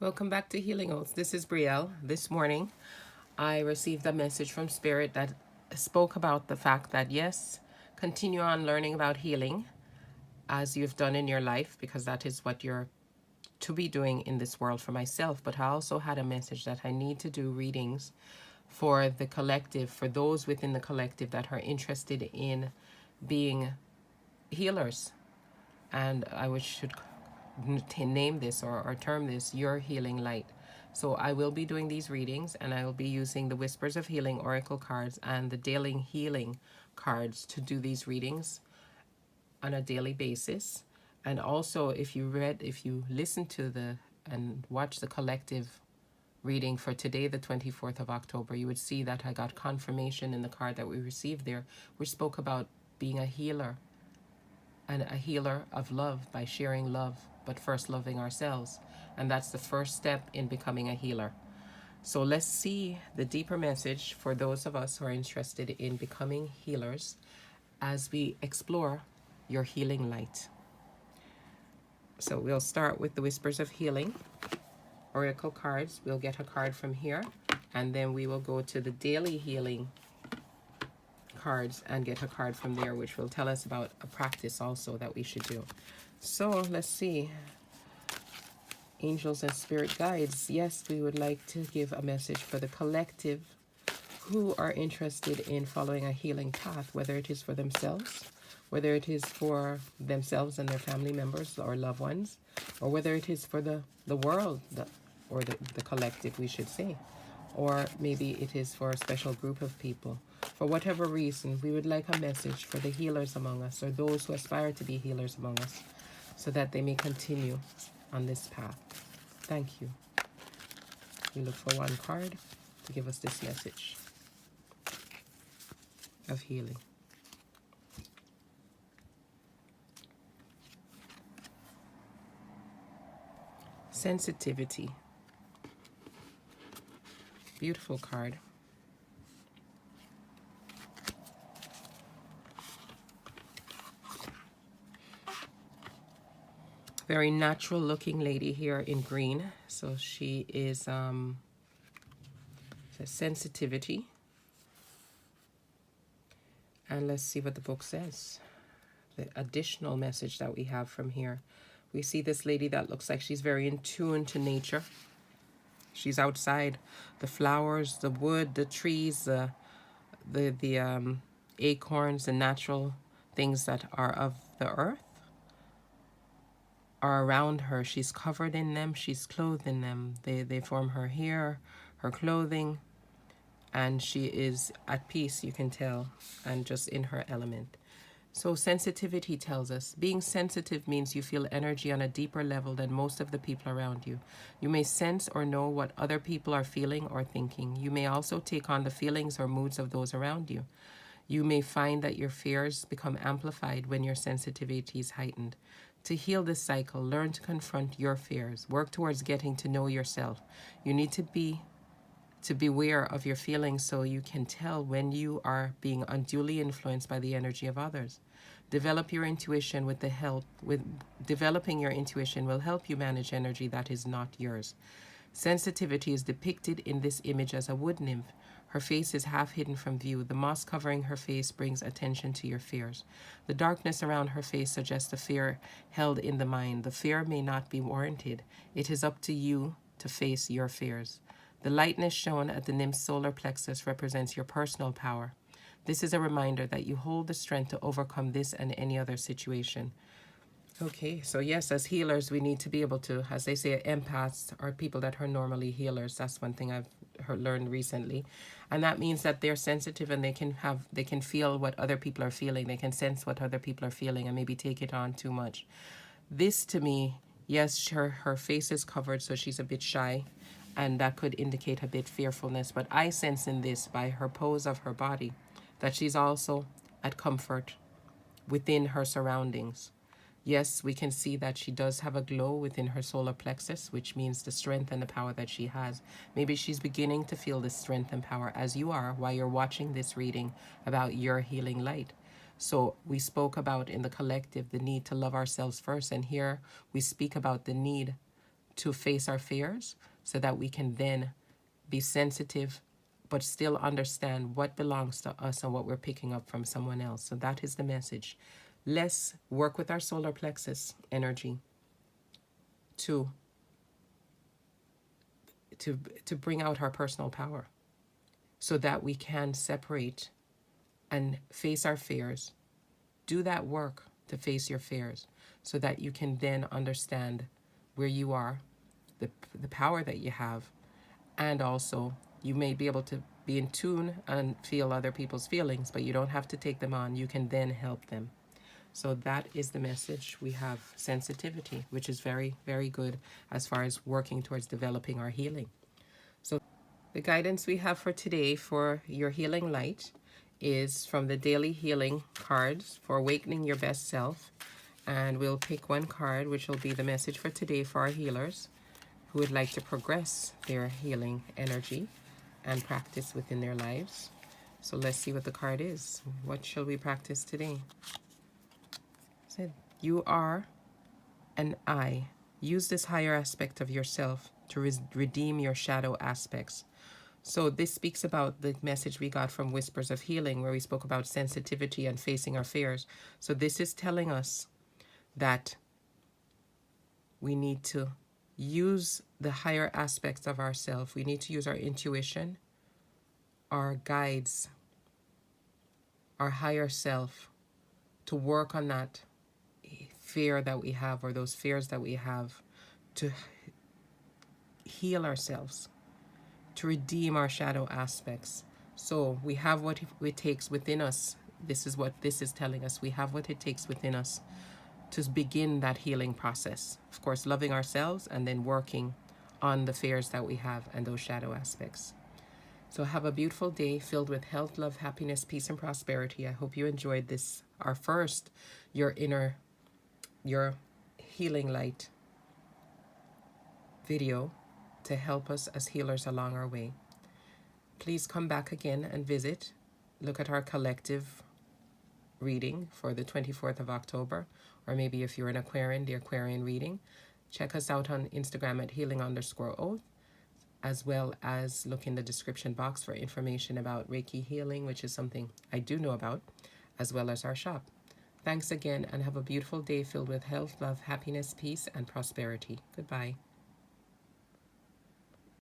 Welcome back to Healing Oaths. This is Brielle. This morning, I received a message from Spirit that spoke about the fact that yes, continue on learning about healing as you've done in your life, because that is what you're to be doing in this world for myself. But I also had a message that I need to do readings for the collective, for those within the collective that are interested in being healers. And should name this or term this your healing light. So I will be doing these readings, and I will be using the Whispers of Healing Oracle cards and the Daily Healing cards to do these readings on a daily basis. And also, if you listen to and watch the collective reading for today, the 24th of October, you would see that I got confirmation in the card that we received there, which spoke about being a healer, and a healer of love by sharing love, but first loving ourselves. And that's the first step in becoming a healer. So let's see the deeper message for those of us who are interested in becoming healers as we explore your healing light. So we'll start with the Whispers of Healing Oracle cards. We'll get a card from here, and then we will go to the Daily Healing cards and get a card from there, which will tell us about a practice also that we should do. So let's see. Angels and spirit guides. Yes, we would like to give a message for the collective who are interested in following a healing path, whether it is for themselves, whether it is for themselves and their family members or loved ones, or whether it is for the world, or the collective, we should say, or maybe it is for a special group of people. For whatever reason, we would like a message for the healers among us, or those who aspire to be healers among us, so that they may continue on this path. Thank you. We look for one card to give us this message of healing. Sensitivity. Beautiful card. Very natural looking lady here in green. So she is sensitivity. And let's see what the book says. The additional message that we have from here. We see this lady that looks like she's very in tune to nature. She's outside. The flowers, the wood, the trees, the acorns, the natural things that are of the earth are around her. She's covered in them. She's clothed in them. They form her hair, her clothing, and she is at peace, you can tell, and just in her element. So sensitivity tells us being sensitive means you feel energy on a deeper level than most of the people around you. You may sense or know what other people are feeling or thinking. You may also take on the feelings or moods of those around you. You may find that your fears become amplified when your sensitivity is heightened. To heal this cycle, learn to confront your fears. Work towards getting to know yourself. You need to beware of your feelings so you can tell when you are being unduly influenced by the energy of others. Developing your intuition will help you manage energy that is not yours. Sensitivity is depicted in this image as a wood nymph. Her face is half hidden from view. The moss covering her face brings attention to your fears. The darkness around her face suggests a fear held in the mind. The fear may not be warranted. It is up to you to face your fears. The lightness shown at the nymph's solar plexus represents your personal power. This is a reminder that you hold the strength to overcome this and any other situation. Okay, so yes, as healers, we need to be able to, as they say, empaths are people that are normally healers. That's one thing I've learned recently. And that means that they're sensitive and they can feel what other people are feeling. They can sense what other people are feeling and maybe take it on too much. This to me, yes, her face is covered, so she's a bit shy, and that could indicate a bit fearfulness. But I sense in this, by her pose of her body, that she's also at comfort within her surroundings. Yes, we can see that she does have a glow within her solar plexus, which means the strength and the power that she has. Maybe she's beginning to feel this strength and power as you are while you're watching this reading about your healing light. So we spoke about in the collective the need to love ourselves first, and here we speak about the need to face our fears so that we can then be sensitive but still understand what belongs to us and what we're picking up from someone else. So that is the message. Let's work with our solar plexus energy to bring out our personal power so that we can separate and face our fears. Do that work to face your fears so that you can then understand where you are, the power that you have, and also you may be able to be in tune and feel other people's feelings, but you don't have to take them on. You can then help them. So that is the message. We have sensitivity, which is very, very good as far as working towards developing our healing. So the guidance we have for today for your healing light is from the daily healing cards for awakening your best self. And we'll pick one card, which will be the message for today for our healers who would like to progress their healing energy and practice within their lives. So let's see what the card is. What shall we practice today? It said, you are an I. Use this higher aspect of yourself to redeem your shadow aspects. So this speaks about the message we got from Whispers of Healing, where we spoke about sensitivity and facing our fears. So this is telling us that we need to use the higher aspects of ourselves. We need to use our intuition, our guides, our higher self to work on that fear that we have, or those fears that we have, to heal ourselves, to redeem our shadow aspects. So we have what it takes within us. This is what this is telling us. We have what it takes within us to begin that healing process. Of course, loving ourselves and then working on the fears that we have and those shadow aspects. So have a beautiful day filled with health, love, happiness, peace, and prosperity. I hope you enjoyed this, our first, your healing light video to help us as healers along our way. Please come back again and visit. Look at our collective reading for the 24th of October, or maybe if you're an Aquarian, the Aquarian reading. Check us out on Instagram at healing_oath, as well as look in the description box for information about Reiki Healing, which is something I do know about, as well as our shop. Thanks again, and have a beautiful day filled with health, love, happiness, peace, and prosperity. Goodbye.